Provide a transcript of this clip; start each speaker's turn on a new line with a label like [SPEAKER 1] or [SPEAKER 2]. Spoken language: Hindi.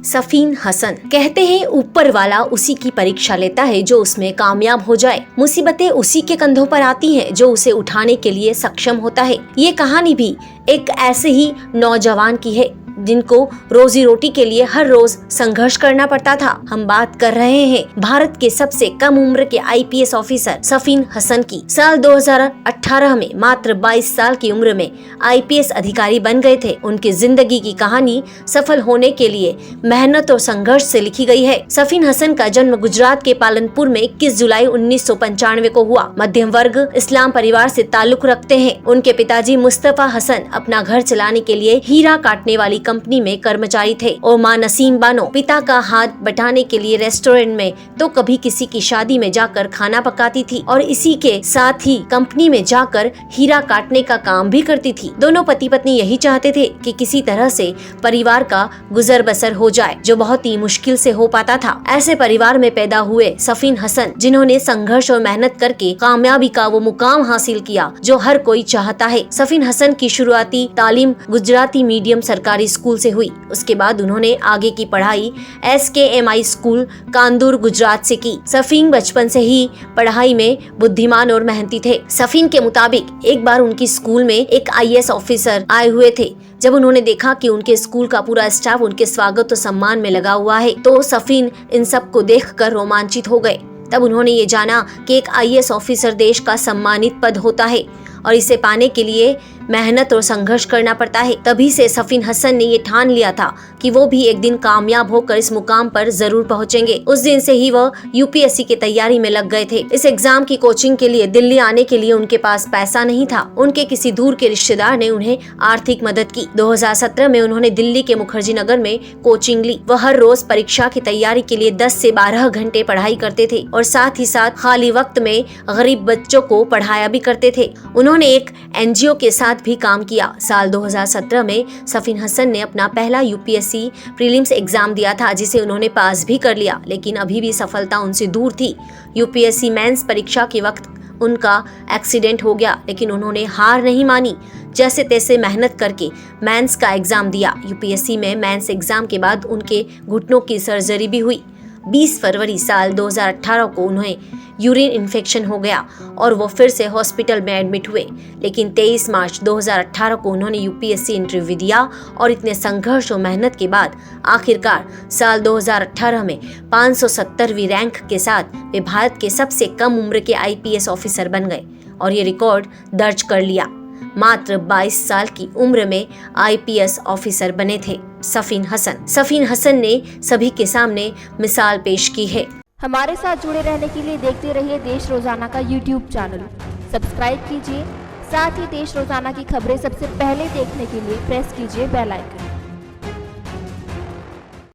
[SPEAKER 1] सफीन हसन। कहते हैं ऊपर वाला उसी की परीक्षा लेता है जो उसमें कामयाब हो जाए। मुसीबतें उसी के कंधों पर आती हैं जो उसे उठाने के लिए सक्षम होता है। ये कहानी भी एक ऐसे ही नौजवान की है जिनको रोजी रोटी के लिए हर रोज संघर्ष करना पड़ता था। हम बात कर रहे हैं भारत के सबसे कम उम्र के आईपीएस ऑफिसर सफीन हसन की। साल 2018 में मात्र 22 साल की उम्र में आईपीएस अधिकारी बन गए थे। उनकी जिंदगी की कहानी सफल होने के लिए मेहनत और संघर्ष से लिखी गई है। सफीन हसन का जन्म गुजरात के पालनपुर में 21 जुलाई 1995 को हुआ। मध्यम वर्ग इस्लाम परिवार से ताल्लुक रखते हैं। उनके पिताजी मुस्तफा हसन अपना घर चलाने के लिए हीरा काटने वाली कंपनी में कर्मचारी थे और मां नसीम बानो पिता का हाथ बटाने के लिए रेस्टोरेंट में तो कभी किसी की शादी में जाकर खाना पकाती थी और इसी के साथ ही कंपनी में जाकर हीरा काटने का काम भी करती थी। दोनों पति पत्नी यही चाहते थे कि किसी तरह से परिवार का गुजर बसर हो जाए, जो बहुत ही मुश्किल से हो पाता था। ऐसे परिवार में पैदा हुए सफीन हसन, जिन्होंने संघर्ष और मेहनत करके कामयाबी का वो मुकाम हासिल किया जो हर कोई चाहता है। सफीन हसन की शुरुआती तालीम गुजराती मीडियम सरकारी स्कूल से हुई। उसके बाद उन्होंने आगे की पढ़ाई SKMI स्कूल कांदूर गुजरात से की। सफीन बचपन से ही पढ़ाई में बुद्धिमान और मेहनती थे। सफीन के मुताबिक एक बार उनकी स्कूल में एक IAS ऑफिसर आए हुए थे। जब उन्होंने देखा कि उनके स्कूल का पूरा स्टाफ उनके स्वागत और सम्मान में लगा हुआ है तो सफीन इन सब को देखकर रोमांचित हो गए। तब उन्होंने ये जाना कि एक IAS ऑफिसर देश का सम्मानित पद होता है और इसे पाने के लिए मेहनत और संघर्ष करना पड़ता है। तभी से सफीन हसन ने ये ठान लिया था कि वो भी एक दिन कामयाब होकर इस मुकाम पर जरूर पहुंचेंगे। उस दिन से ही वह UPSC की तैयारी में लग गए थे। इस एग्जाम की कोचिंग के लिए दिल्ली आने के लिए उनके पास पैसा नहीं था। उनके किसी दूर के रिश्तेदार ने उन्हें आर्थिक मदद की। 2017 में उन्होंने दिल्ली के मुखर्जी नगर में कोचिंग ली। वह हर रोज परीक्षा की तैयारी के लिए 10 से 12 घंटे पढ़ाई करते थे और साथ ही साथ खाली वक्त में गरीब बच्चों को पढ़ाया भी करते थे। उन्होंने एक NGO के साथ भी काम किया। साल 2017 में सफीन हसन ने अपना पहला UPSC प्रीलिम्स एग्जाम दिया था, जिसे उन्होंने पास भी कर लिया, लेकिन अभी भी सफलता उनसे दूर थी। UPSC मेंस परीक्षा के वक्त उनका एक्सीडेंट हो गया, लेकिन उन्होंने हार नहीं मानी। जैसे तैसे मेहनत करके मेंस का एग्जाम दिया। UPSC में मेंस एग्जाम के बाद उनके घुटनों की सर्जरी भी हुई। 20 फरवरी साल 2018 को उन्हें यूरिन इन्फेक्शन हो गया और वो फिर से हॉस्पिटल में एडमिट हुए। लेकिन 23 मार्च 2018 को उन्होंने UPSC इंटरव्यू दिया और इतने संघर्ष और मेहनत के बाद आखिरकार साल 2018 में 570वीं रैंक के साथ वे भारत के सबसे कम उम्र के IPS ऑफिसर बन गए और ये रिकॉर्ड दर्ज कर लिया। मात्र 22 साल की उम्र में IPS ऑफिसर बने थे सफीन हसन। सफीन हसन ने सभी के सामने मिसाल पेश की है।
[SPEAKER 2] हमारे साथ जुड़े रहने के लिए देखते रहिए देश रोजाना का YouTube चैनल। सब्सक्राइब कीजिए, साथ ही देश रोजाना की खबरें सबसे पहले देखने के लिए प्रेस कीजिए बेल आइकन।